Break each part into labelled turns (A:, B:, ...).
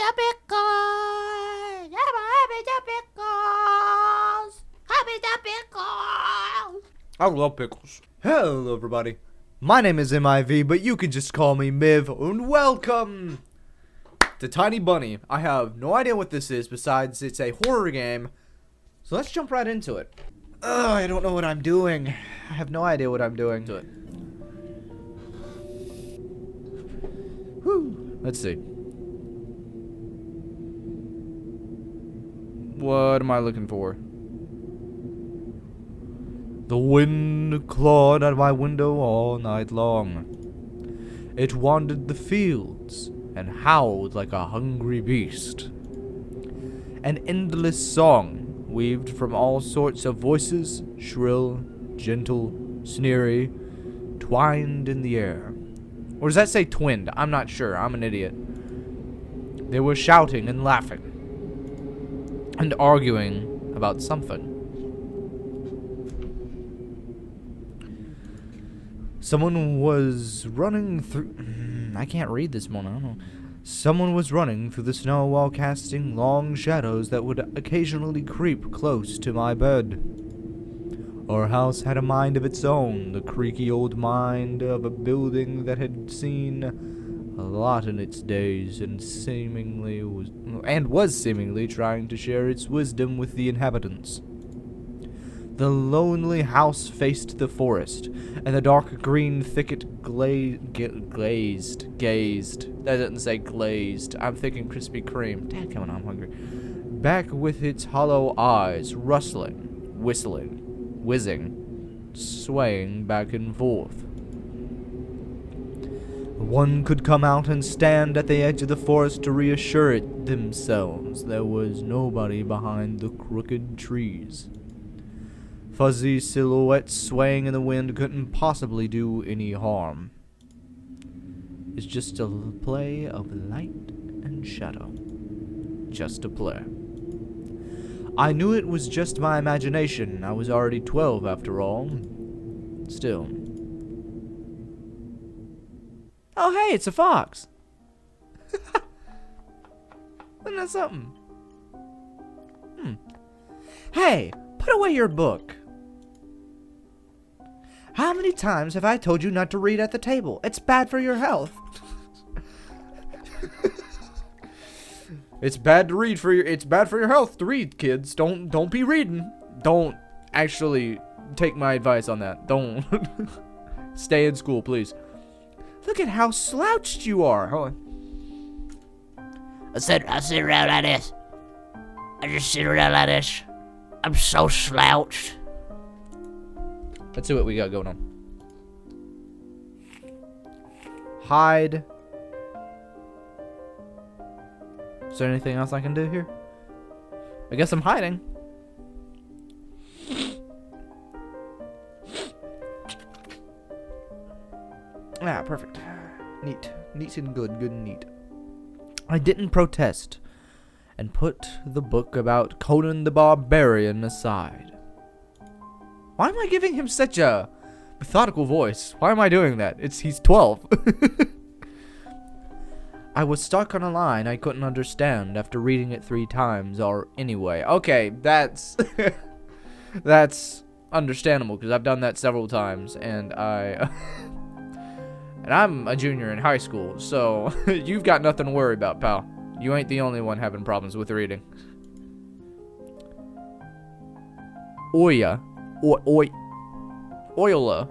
A: the pickles. Happy the pickles. Happy the pickles.
B: I love pickles. Hello, everybody. My name is MIV, but you can just call me Miv, and welcome to Tiny Bunny. I have no idea what this is, besides it's a horror game. So let's jump right into it. I don't know what I'm doing. I have no idea what I'm doing. To it. Whew. Let's see. What am I looking for? The wind clawed at my window all night long. It wandered the fields and howled like a hungry beast. An endless song weaved from all sorts of voices, shrill, gentle, sneery, twined in the air. Or does that say twinned? I'm not sure. I'm an idiot. They were shouting and laughing and arguing about something. Someone was running through... I can't read this one, I don't know. Someone was running through the snow while casting long shadows that would occasionally creep close to my bed. Our house had a mind of its own, the creaky old mind of a building that had seen a lot in its days and was seemingly trying to share its wisdom with the inhabitants. The lonely house faced the forest, and the dark green thicket gazed. That doesn't say glazed. I'm thinking Krispy Kreme. Dadgummit, I'm hungry. Back with its hollow eyes, rustling, whistling, whizzing, swaying back and forth. One could come out and stand at the edge of the forest to reassure themselves there was nobody behind the crooked trees. Fuzzy silhouettes swaying in the wind couldn't possibly do any harm. It's just a play of light and shadow. Just a play. I knew it was just my imagination. I was already 12 after all. Still. Oh hey, it's a fox! Isn't that something? Hey, put away your book. How many times have I told you not to read at the table? It's bad for your health. It's bad to read it's bad for your health to read, kids. Don't be reading. Don't actually take my advice on that. Don't. Stay in school, please. Look at how slouched you are. Hold on.
A: I sit around like this. I just sit around like this. I'm so slouched.
B: Let's see what we got going on. Hide. Is there anything else I can do here? I guess I'm hiding. Ah, perfect. Neat. Neat and good. Good and neat. I didn't protest and put the book about Conan the Barbarian aside. Why am I giving him such a methodical voice? Why am I doing that? He's 12. I was stuck on a line I couldn't understand after reading it 3 times, or anyway. Okay, that's that's understandable because I've done that several times, and I'm a junior in high school, so you've got nothing to worry about, pal. You ain't the only one having problems with reading. Oya. Oila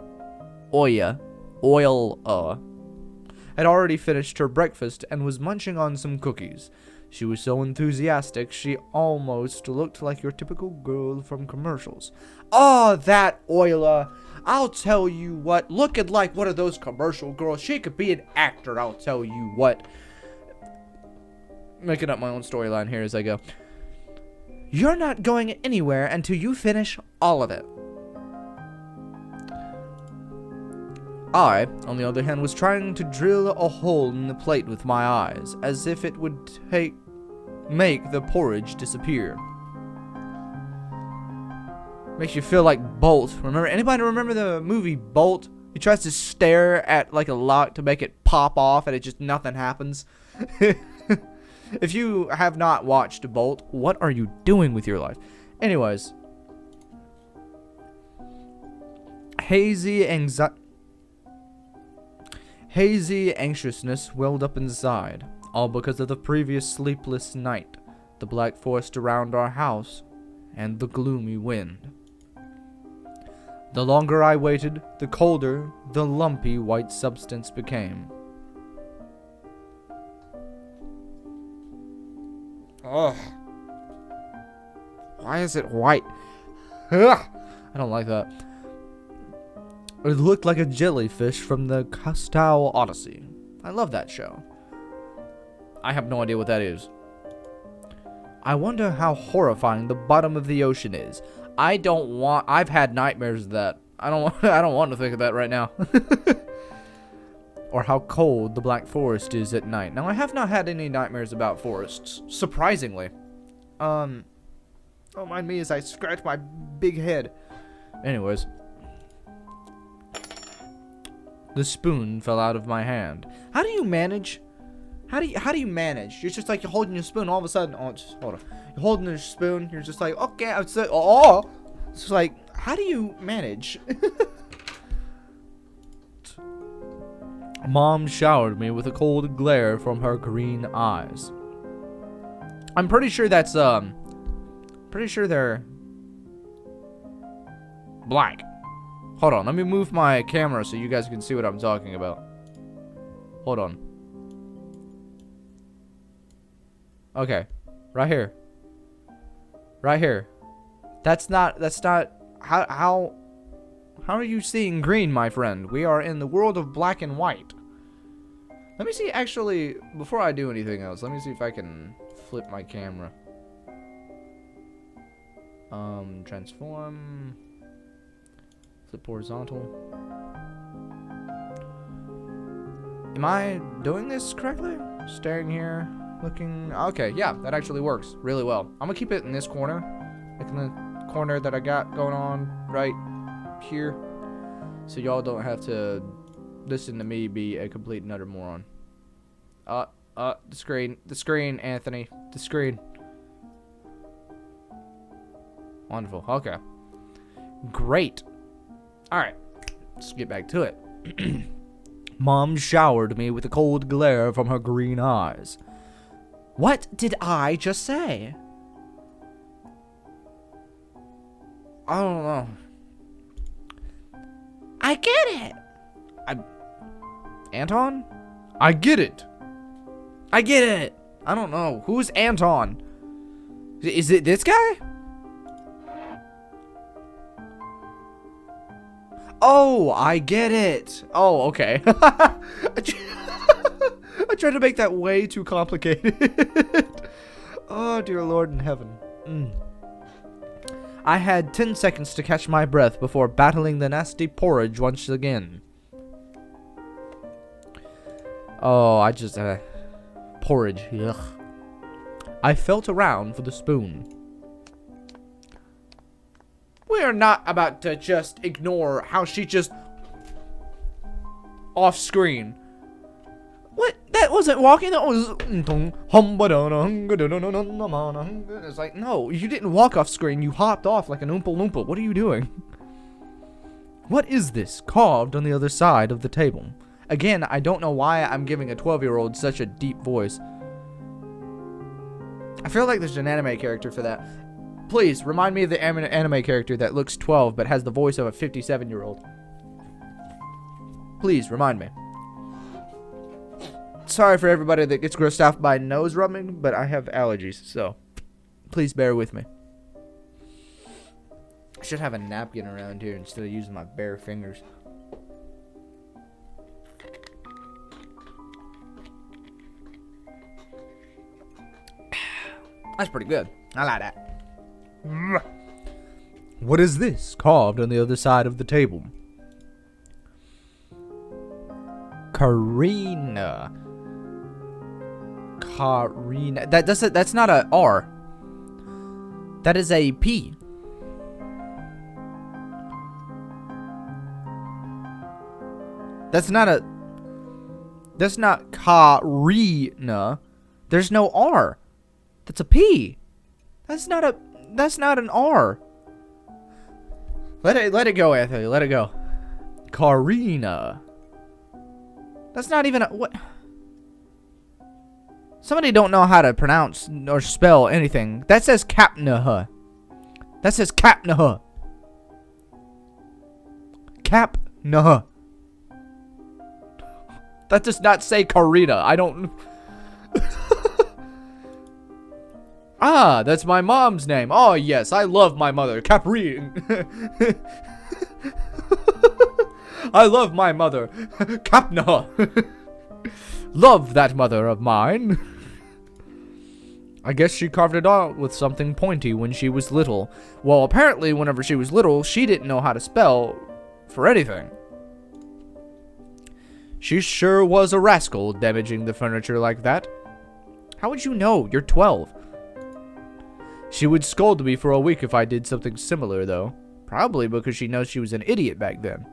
B: had already finished her breakfast and was munching on some cookies. She was so enthusiastic she almost looked like your typical girl from commercials. Oh, that Oila! I'll tell you what, looking like one of those commercial girls, she could be an actor, I'll tell you what. Making up my own storyline here as I go. You're not going anywhere until you finish all of it. I, on the other hand, was trying to drill a hole in the plate with my eyes, as if it would make the porridge disappear. Makes you feel like Bolt. Anybody remember the movie Bolt? He tries to stare at like a lock to make it pop off, and nothing happens. If you have not watched Bolt, what are you doing with your life? Anyways. Hazy anxiousness welled up inside, all because of the previous sleepless night, the black forest around our house, and the gloomy wind. The longer I waited, the colder the lumpy white substance became. Ugh. Why is it white? Ugh. I don't like that. It looked like a jellyfish from the Castile Odyssey. I love that show. I have no idea what that is. I wonder how horrifying the bottom of the ocean is. I've had nightmares of that. I don't want to think of that right now. Or how cold the Black Forest is at night. Now, I have not had any nightmares about forests, surprisingly. Don't mind me as I scratch my big head. Anyways. The spoon fell out of my hand. How do you manage? How do you manage? You're just like, you're holding your spoon, all of a sudden, just hold on. You're holding your spoon, you're just like, okay, it's like, how do you manage? Mom showered me with a cold glare from her green eyes. I'm pretty sure that's, pretty sure they're black. Hold on, let me move my camera so you guys can see what I'm talking about. Hold on. Okay, right here. Right here. That's not, how are you seeing green, my friend? We are in the world of black and white. Let me see, actually, before I do anything else, let me see if I can flip my camera. Transform. Flip horizontal. Am I doing this correctly? Staring here, looking. Okay, yeah, that actually works really well. I'm gonna keep it in this corner, like in the corner that I got going on right here, so y'all don't have to listen to me be a complete and utter moron. The screen, Anthony, the screen. Wonderful. Okay, great. All right, let's get back to it. Mom showered me with a cold glare from her green eyes. What did I just say? I don't know. I get it. Anton? I get it. I get it. I don't know. Who's Anton? Is it this guy? Oh, I get it. Oh, okay. I tried to make that way too complicated. Oh, dear Lord in heaven. I had 10 seconds to catch my breath before battling the nasty porridge once again. Oh, I just, porridge, ugh. I felt around for the spoon. We are not about to just ignore how she just off screen. What? That wasn't walking. That was. It's like, no, you didn't walk off screen. You hopped off like an Oompa Loompa. What are you doing? What is this carved on the other side of the table? Again, I don't know why I'm giving a 12-year-old such a deep voice. I feel like there's an anime character for that. Please, remind me of the anime character that looks 12 but has the voice of a 57-year-old. Please, remind me. Sorry for everybody that gets grossed out by nose rubbing, but I have allergies, so please bear with me. I should have a napkin around here instead of using my bare fingers. That's pretty good. I like that. What is this carved on the other side of the table? Karina. That's not a R. That is a P. That's not Karina. There's no R. That's a P. That's not an R. Let it go, Anthony. Let it go. Karina. That's not even a what? Somebody don't know how to pronounce or spell anything. That says Capnaha. That says Capnaha. Capnaha. That does not say Karina. I don't. Ah, that's my mom's name. Oh, yes, I love my mother. Capri. I love my mother. Capna. Love that mother of mine. I guess she carved it out with something pointy when she was little. Well, apparently, whenever she was little, she didn't know how to spell for anything. She sure was a rascal damaging the furniture like that. How would you know? You're 12. She would scold me for a week if I did something similar, though. Probably because she knows she was an idiot back then.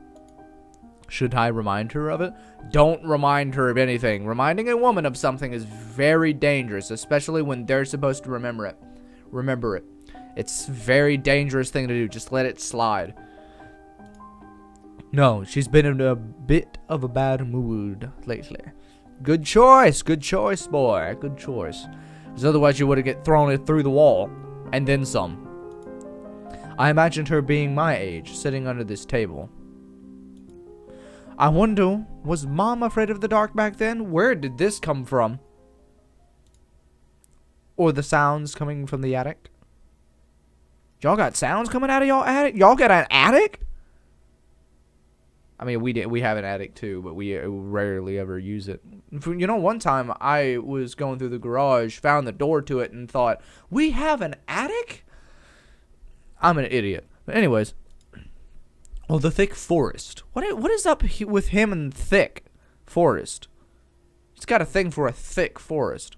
B: Should I remind her of it? Don't remind her of anything. Reminding a woman of something is very dangerous, especially when they're supposed to remember it. Remember it. It's a very dangerous thing to do. Just let it slide. No, she's been in a bit of a bad mood lately. Good choice, boy. Good choice. Because otherwise you would get thrown it through the wall. And then some. I imagined her being my age, sitting under this table. I wonder, was Mom afraid of the dark back then? Where did this come from? Or the sounds coming from the attic? Y'all got sounds coming out of y'all attic? Y'all got an attic? I mean, we have an attic too, but we rarely ever use it. You know, one time I was going through the garage, found the door to it, and thought, we have an attic? I'm an idiot. But anyways. Oh, the thick forest. What is up with him and thick forest? He's got a thing for a thick forest.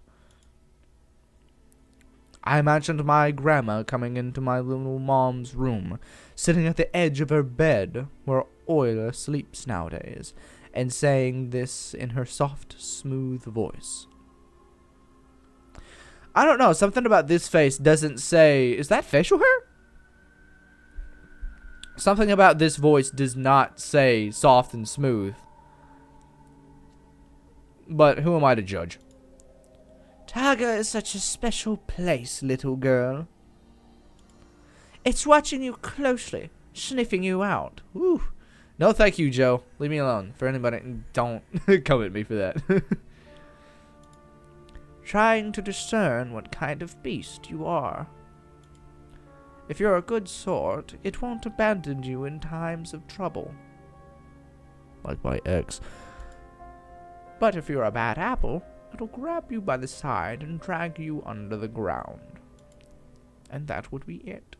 B: I imagined my grandma coming into my little mom's room, sitting at the edge of her bed, where Euler sleeps nowadays, and saying this in her soft, smooth voice. I don't know, something about this face doesn't say... Is that facial hair? Something about this voice does not say soft and smooth. But who am I to judge? Targa is such a special place, little girl. It's watching you closely, sniffing you out. Woo. No thank you, Joe. Leave me alone. For anybody, don't come at me for that. Trying to discern what kind of beast you are. If you're a good sort, it won't abandon you in times of trouble. Like my ex. But if you're a bad apple, it'll grab you by the side and drag you under the ground. And that would be it.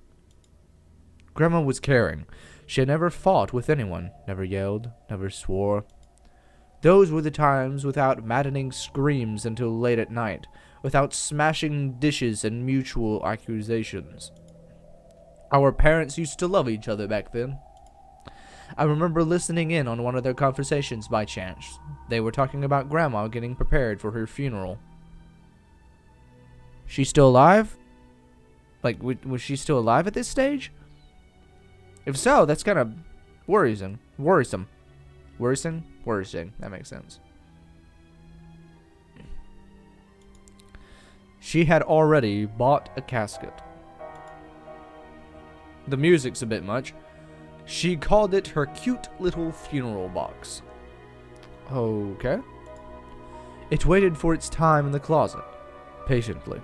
B: Grandma was caring. She had never fought with anyone, never yelled, never swore. Those were the times without maddening screams until late at night, without smashing dishes and mutual accusations. Our parents used to love each other back then. I remember listening in on one of their conversations by chance. They were talking about Grandma getting prepared for her funeral. She's still alive? Like, was she still alive at this stage? If so, that's kind of worrisome. Worrisome. That makes sense. She had already bought a casket. The music's a bit much. She called it her cute little funeral box. Okay. It waited for its time in the closet, patiently.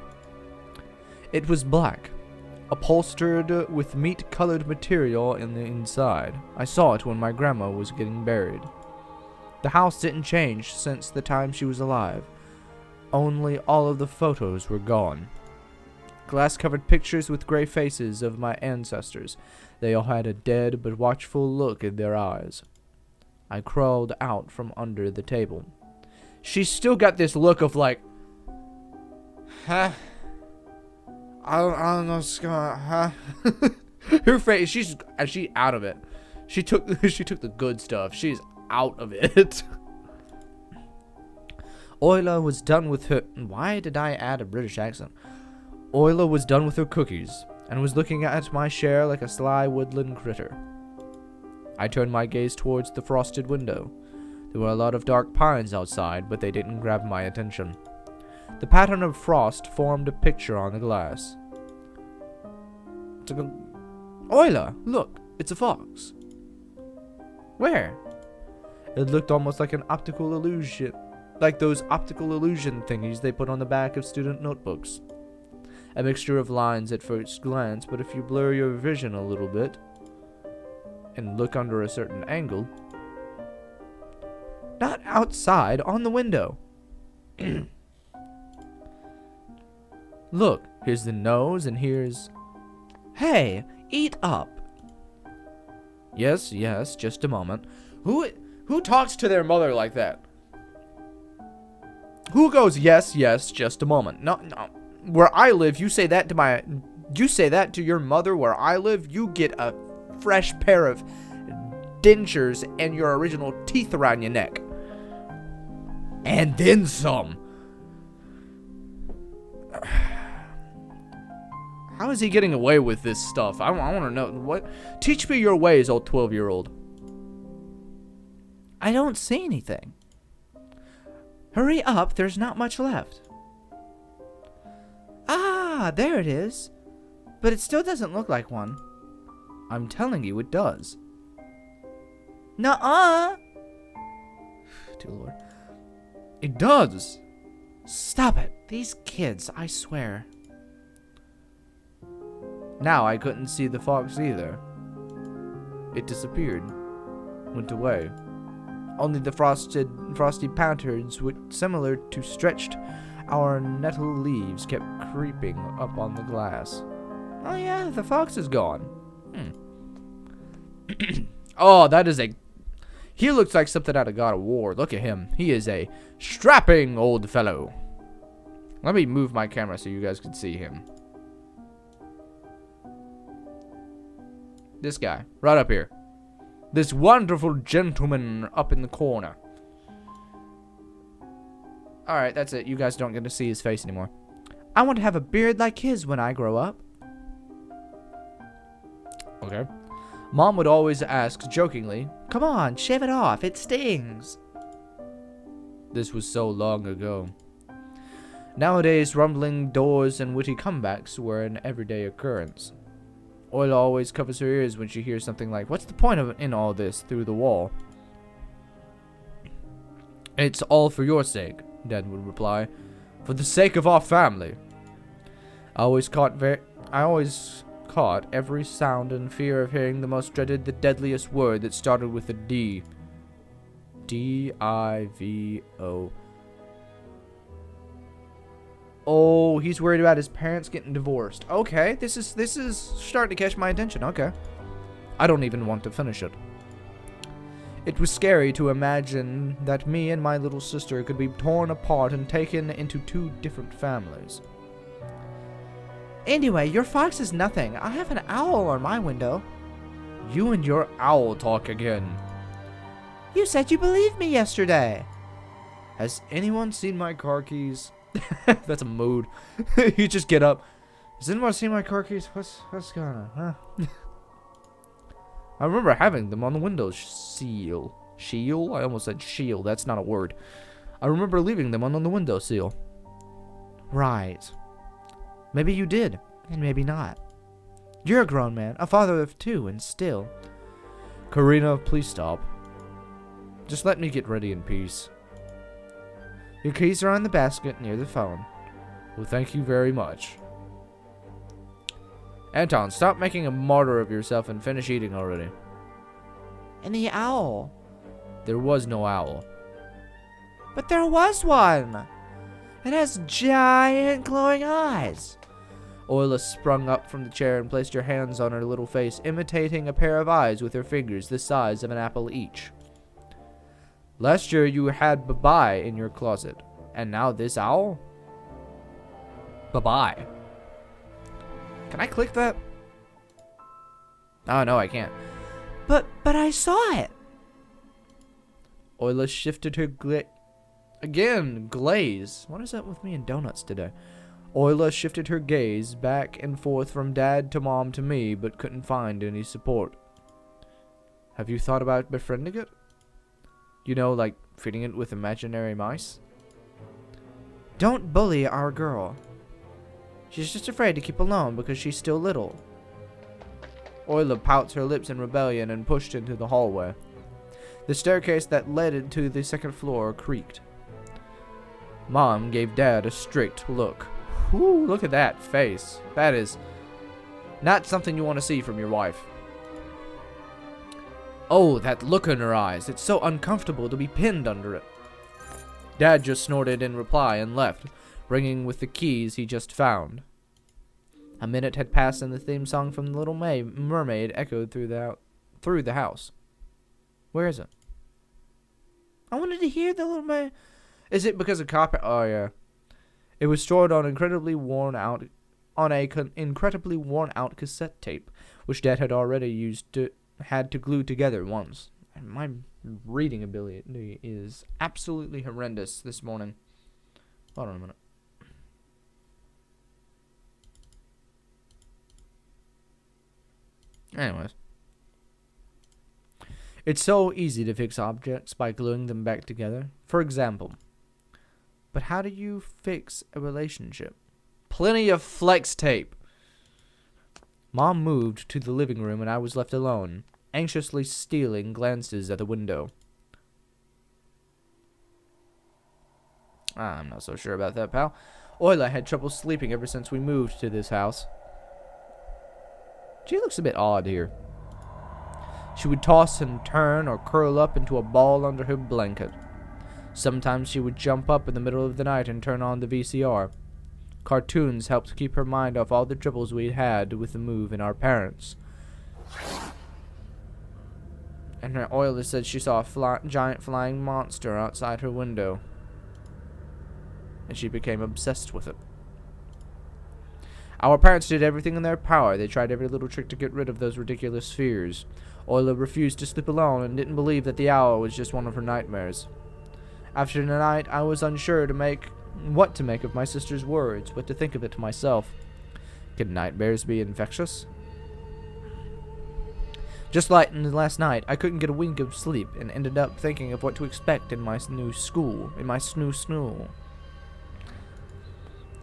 B: It was black, upholstered with meat-colored material in the inside. I saw it when my grandma was getting buried. The house didn't change since the time she was alive. Only all of the photos were gone. Glass-covered pictures with gray faces of my ancestors. They all had a dead but watchful look in their eyes. I crawled out from under the table. She's still got this look of like, huh? I don't know what's going on, huh? Her face, she's out of it. She took the good stuff. She's out of it. Oyla was done with her... Why did I add a British accent? Oyla was done with her cookies, and was looking at my share like a sly woodland critter. I turned my gaze towards the frosted window. There were a lot of dark pines outside, but they didn't grab my attention. The pattern of frost formed a picture on the glass. Oyla, look, it's a fox. Where? It looked almost like an optical illusion, like those optical illusion thingies they put on the back of student notebooks. A mixture of lines at first glance, but if you blur your vision a little bit and look under a certain angle. Not outside, on the window. Look, here's the nose and here's... Hey, eat up. Yes, just a moment. Who talks to their mother like that? Who goes, yes, just a moment? No. Where I live, you say that to your mother where I live, you get a fresh pair of dentures and your original teeth around your neck. And then some. How is he getting away with this stuff? I want to know. What? Teach me your ways, old 12-year-old. I don't see anything. Hurry up, there's not much left. Ah, there it is. But it still doesn't look like one. I'm telling you, it does. Nuh-uh. Dear Lord. It does. Stop it. These kids, I swear. Now I couldn't see the fox either. It disappeared. Went away. Only the frosty patterns, which, similar to stretched our nettle leaves, kept creeping up on the glass. Oh yeah, the fox is gone. Oh, that is a... He looks like something out of God of War. Look at him. He is a strapping old fellow. Let me move my camera so you guys can see him. This guy, right up here. This wonderful gentleman up in the corner. Alright, that's it. You guys don't get to see his face anymore. I want to have a beard like his when I grow up. Okay. Mom would always ask jokingly, "Come on, shave it off. It stings." This was so long ago. Nowadays, rumbling doors and witty comebacks were an everyday occurrence. Oyla always covers her ears when she hears something like, "What's the point of in all this?" through the wall. "It's all for your sake," Dad would reply. "For the sake of our family." I always caught every sound in fear of hearing the most dreaded, the deadliest word that started with a D. D-I-V-O. Oh, he's worried about his parents getting divorced. Okay, this is starting to catch my attention. Okay. I don't even want to finish it. It was scary to imagine that me and my little sister could be torn apart and taken into two different families. Anyway, your fox is nothing. I have an owl on my window. You and your owl talk again. You said you believed me yesterday. Has anyone seen my car keys? That's a mood. You just get up. Has anyone seen my car keys? What's going on, huh? I remember having them on the window sill. Shield? I almost said shield. That's not a word. I remember leaving them on the windowsill. Right. Maybe you did, and maybe not. You're a grown man, a father of two, and still. Karina, please stop. Just let me get ready in peace. Your keys are on the basket near the phone. Well, thank you very much. Anton, stop making a martyr of yourself and finish eating already. And the owl? There was no owl. But there was one! It has giant glowing eyes. Oyla sprung up from the chair and placed her hands on her little face, imitating a pair of eyes with her fingers the size of an apple each. Last year you had Bye-Bye in your closet, and now this owl? Bye-Bye. Can I click that? Oh, no, I can't. But I saw it. Oyla shifted her Again, glaze. What is up with me and donuts today? Oyla shifted her gaze back and forth from Dad to Mom to me, but couldn't find any support. Have you thought about befriending it? You know, like feeding it with imaginary mice? Don't bully our girl. She's just afraid to keep alone because she's still little. Oyla pouts her lips in rebellion and pushed into the hallway. The staircase that led into the second floor creaked. Mom gave Dad a strict look. Whew, look at that face. That is not something you want to see from your wife. Oh, that look in her eyes. It's so uncomfortable to be pinned under it. Dad just snorted in reply and left, ringing with the keys he just found. A minute had passed and the theme song from The Little Mermaid echoed through the house. Where is it? I wanted to hear The Little Mermaid. Is it because of copy? Oh, yeah. It was stored on incredibly worn out cassette tape, which Dad had already had to glue together once. And my reading ability is absolutely horrendous this morning. Hold on a minute. Anyways. It's so easy to fix objects by gluing them back together. For example. But how do you fix a relationship? Plenty of flex tape. Mom moved to the living room and I was left alone, anxiously stealing glances at the window. I'm not so sure about that, pal. Oyla had trouble sleeping ever since we moved to this house. She looks a bit odd here. She would toss and turn or curl up into a ball under her blanket. Sometimes she would jump up in the middle of the night and turn on the VCR. Cartoons helped keep her mind off all the troubles we'd had with the move and our parents. And her Oyla said she saw a giant flying monster outside her window. And she became obsessed with it. Our parents did everything in their power. They tried every little trick to get rid of those ridiculous fears. Oyla refused to sleep alone and didn't believe that the owl was just one of her nightmares. After the night, I was unsure what to make of my sister's words, what to think of it to myself. Can nightmares be infectious? Just like last night, I couldn't get a wink of sleep and ended up thinking of what to expect in my new school.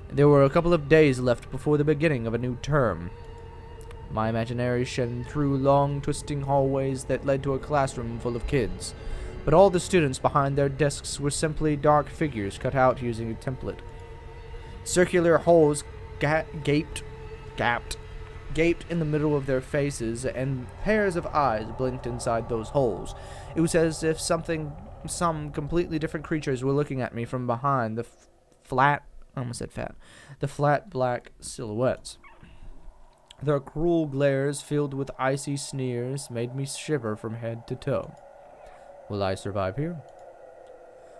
B: There were a couple of days left before the beginning of a new term. My imagination through long, twisting hallways that led to a classroom full of kids. But all the students behind their desks were simply dark figures cut out using a template. Circular holes gaped in the middle of their faces, and pairs of eyes blinked inside those holes. It was as if some completely different creatures were looking at me from behind the flat black silhouettes. Their cruel glares, filled with icy sneers, made me shiver from head to toe. Will I survive here?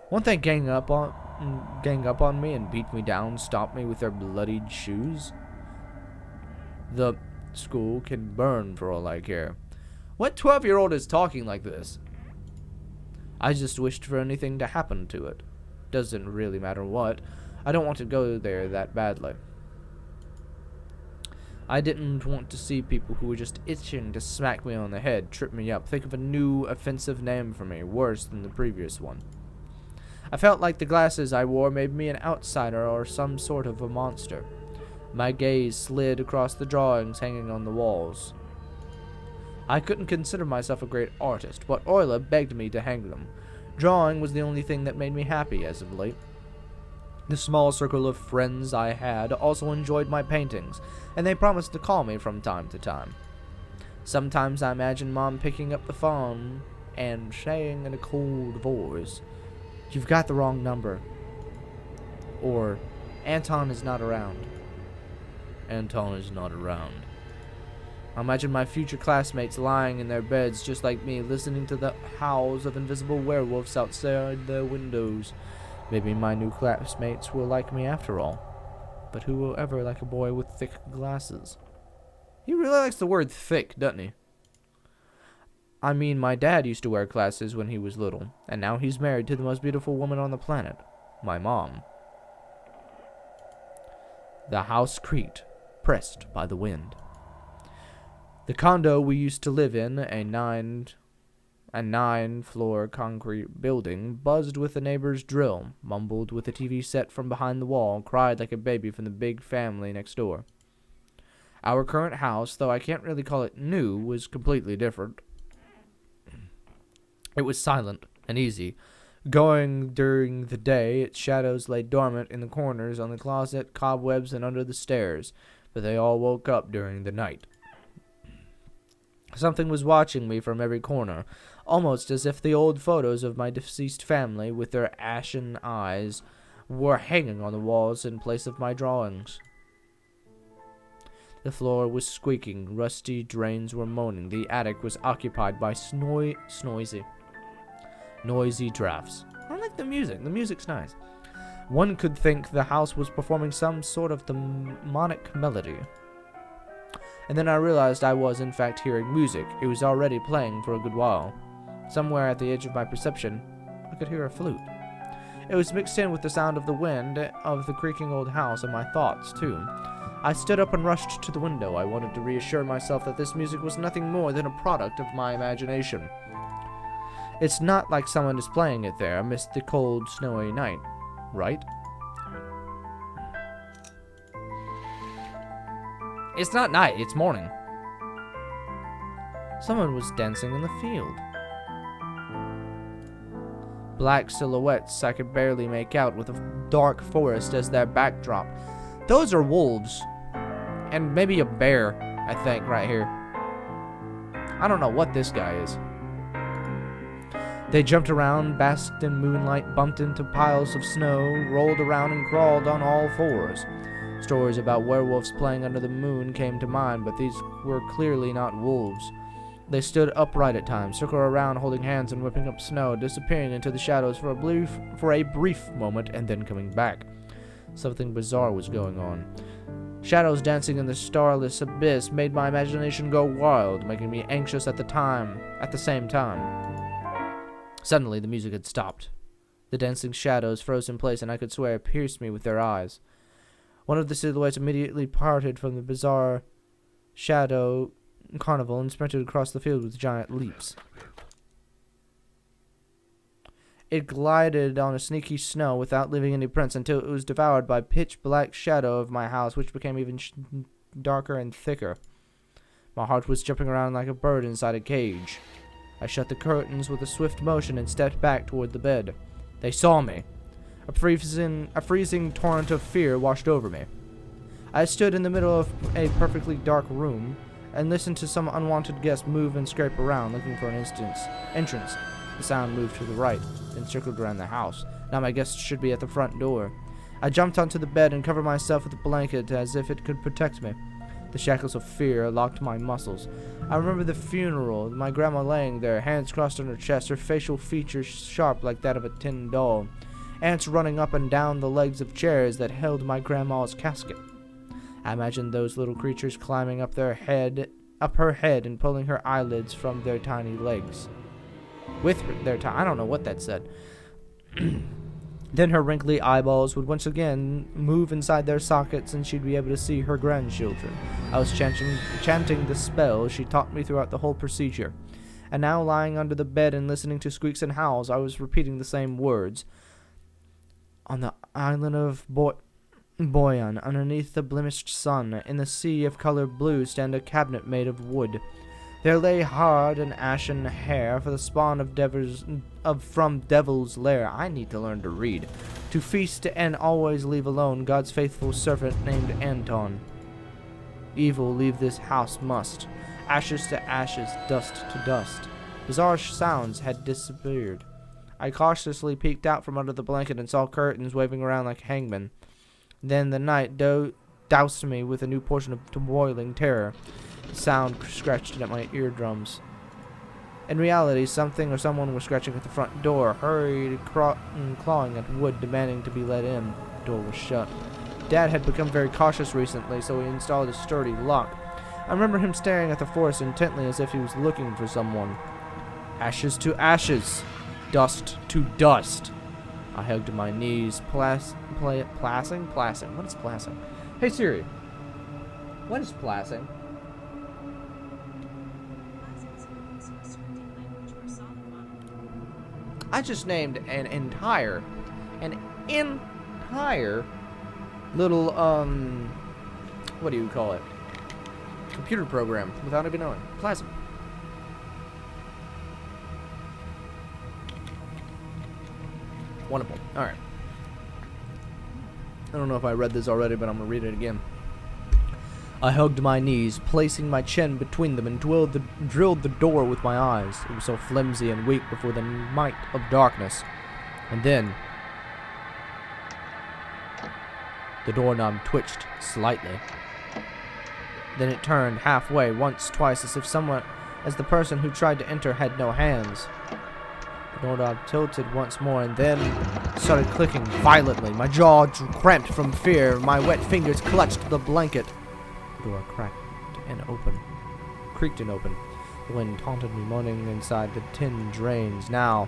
B: Won't they gang up on me and beat me down, stomp me with their bloodied shoes? The school can burn for all I care. What 12-year-old is talking like this? I just wished for anything to happen to it. Doesn't really matter what. I don't want to go there that badly. I didn't want to see people who were just itching to smack me on the head, trip me up, think of a new offensive name for me, worse than the previous one. I felt like the glasses I wore made me an outsider or some sort of a monster. My gaze slid across the drawings hanging on the walls. I couldn't consider myself a great artist, but Oyla begged me to hang them. Drawing was the only thing that made me happy as of late. The small circle of friends I had also enjoyed my paintings, and they promised to call me from time to time. Sometimes I imagine Mom picking up the phone and saying in a cold voice, "You've got the wrong number." Or, "Anton is not around." Anton is not around. I imagine my future classmates lying in their beds just like me, listening to the howls of invisible werewolves outside their windows. Maybe my new classmates will like me after all. But who will ever like a boy with thick glasses? He really likes the word thick, doesn't he? I mean, my dad used to wear glasses when he was little, and now he's married to the most beautiful woman on the planet, my mom. The house creaked, pressed by the wind. The condo we used to live in, a nine-floor concrete building, buzzed with the neighbor's drill, mumbled with a TV set from behind the wall, cried like a baby from the big family next door. Our current house, though I can't really call it new, was completely different. It was silent and easy. Going during the day, its shadows lay dormant in the corners, on the closet, cobwebs, and under the stairs, but they all woke up during the night. Something was watching me from every corner, almost as if the old photos of my deceased family, with their ashen eyes, were hanging on the walls in place of my drawings. The floor was squeaking, rusty drains were moaning, the attic was occupied by noisy drafts. I like the music's nice. One could think the house was performing some sort of demonic melody. And then I realized I was in fact hearing music. It was already playing for a good while. Somewhere at the edge of my perception, I could hear a flute. It was mixed in with the sound of the wind, of the creaking old house, and my thoughts, too. I stood up and rushed to the window. I wanted to reassure myself that this music was nothing more than a product of my imagination. It's not like someone is playing it there amidst the cold, snowy night, right? It's not night, it's morning. Someone was dancing in the field. Black silhouettes I could barely make out, with a dark forest as their backdrop. Those are wolves. And maybe a bear, I think, right here. I don't know what this guy is. They jumped around, basked in moonlight, bumped into piles of snow, rolled around and crawled on all fours. Stories about werewolves playing under the moon came to mind, but these were clearly not wolves. They stood upright at times, circled around holding hands and whipping up snow, disappearing into the shadows for a brief moment and then coming back. Something bizarre was going on. Shadows dancing in the starless abyss made my imagination go wild, making me anxious at the same time. Suddenly, the music had stopped. The dancing shadows froze in place, and I could swear pierced me with their eyes. One of the silhouettes immediately parted from the bizarre shadow carnival and sprinted across the field with giant leaps. It glided on a sneaky snow without leaving any prints until it was devoured by pitch-black shadow of my house, which became even darker and thicker. My heart was jumping around like a bird inside a cage. I shut the curtains with a swift motion and stepped back toward the bed. They saw me. A freezing torrent of fear washed over me. I stood in the middle of a perfectly dark room and listened to some unwanted guest move and scrape around, looking for an entrance. The sound moved to the right, then circled around the house. Now my guest should be at the front door. I jumped onto the bed and covered myself with a blanket as if it could protect me. The shackles of fear locked my muscles. I remember the funeral, my grandma laying there, hands crossed on her chest, her facial features sharp like that of a tin doll. Ants running up and down the legs of chairs that held my grandma's casket. I imagined those little creatures climbing up her head and pulling her eyelids from their tiny legs. I don't know what that said. Then her wrinkly eyeballs would once again move inside their sockets and she'd be able to see her grandchildren. I was chanting the spell she taught me throughout the whole procedure. And now, lying under the bed and listening to squeaks and howls, I was repeating the same words. On the island of Boyan, underneath the blemished sun, in the sea of color blue, stand a cabinet made of wood. There lay hard and ashen hair for the spawn from Devil's Lair. I need to learn to read. To feast and always leave alone God's faithful servant named Anton. Evil leave this house must. Ashes to ashes, dust to dust. Bizarre sounds had disappeared. I cautiously peeked out from under the blanket and saw curtains waving around like hangmen. Then the night doused me with a new portion of boiling terror. The sound scratched at my eardrums. In reality, something or someone was scratching at the front door, hurried clawing at wood, demanding to be let in. The door was shut. Dad had become very cautious recently, so he installed a sturdy lock. I remember him staring at the forest intently as if he was looking for someone. Ashes to ashes. Dust to dust. I hugged my knees. Plassing? What is plassing? Hey Siri. What is plassing? I just named an entire little, what do you call it? Computer program without even knowing. Plasm. Wonderful. Alright. I don't know if I read this already, but I'm gonna read it again. I hugged my knees, placing my chin between them, and drilled the door with my eyes. It was so flimsy and weak before the might of darkness. And then the doorknob twitched slightly. Then it turned halfway, once, twice, as the person who tried to enter had no hands. The doorknob tilted once more and then started clicking violently. My jaw cramped from fear. My wet fingers clutched the blanket. The door creaked and open. The wind taunted me, moaning inside the tin drains. Now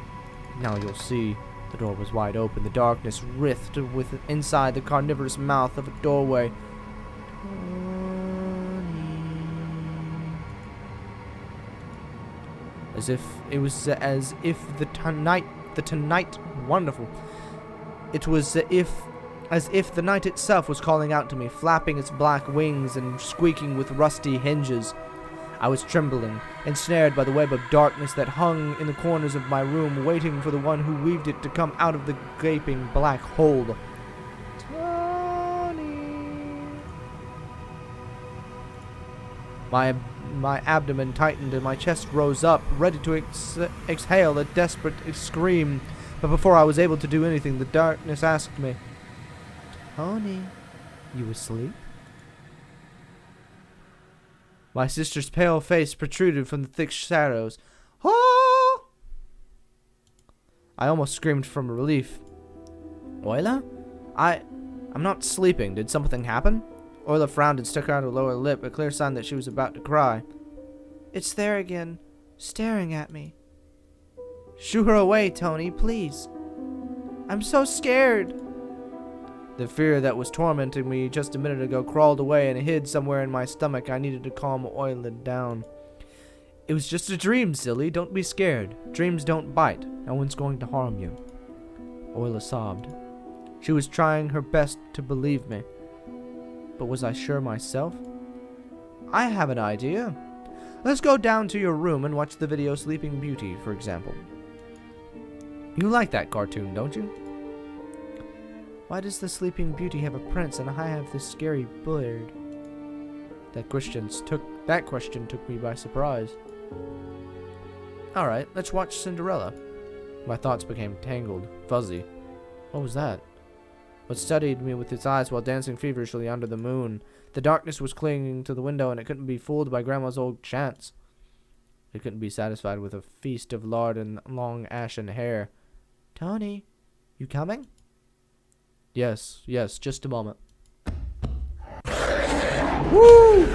B: you'll see. The door was wide open. The darkness writhed inside the carnivorous mouth of a doorway. As if the night itself was calling out to me, flapping its black wings and squeaking with rusty hinges. I was trembling, ensnared by the web of darkness that hung in the corners of my room, waiting for the one who weaved it to come out of the gaping black hole. Tony. My abdomen tightened and my chest rose up, ready to exhale a desperate scream. But before I was able to do anything, the darkness asked me, "Tony, you asleep?" My sister's pale face protruded from the thick shadows. Oh! I almost screamed from relief. Oyla? I'm not sleeping. Did something happen? Oyla frowned and stuck out her lower lip, a clear sign that she was about to cry. It's there again, staring at me. Shoo her away, Tony, please. I'm so scared. The fear that was tormenting me just a minute ago crawled away and hid somewhere in my stomach. I needed to calm Oyla down. It was just a dream, silly. Don't be scared. Dreams don't bite. No one's going to harm you. Oyla sobbed. She was trying her best to believe me. But was I sure myself? I have an idea. Let's go down to your room and watch the video Sleeping Beauty, for example. You like that cartoon, don't you? Why does the Sleeping Beauty have a prince and I have this scary bird? That question took me by surprise. Alright, let's watch Cinderella. My thoughts became tangled, fuzzy. What was that? What studied me with its eyes while dancing feverishly under the moon? The darkness was clinging to the window and it couldn't be fooled by Grandma's old chants. It couldn't be satisfied with a feast of lard and long ashen hair. Tony, you coming? Yes, just a moment. Woo!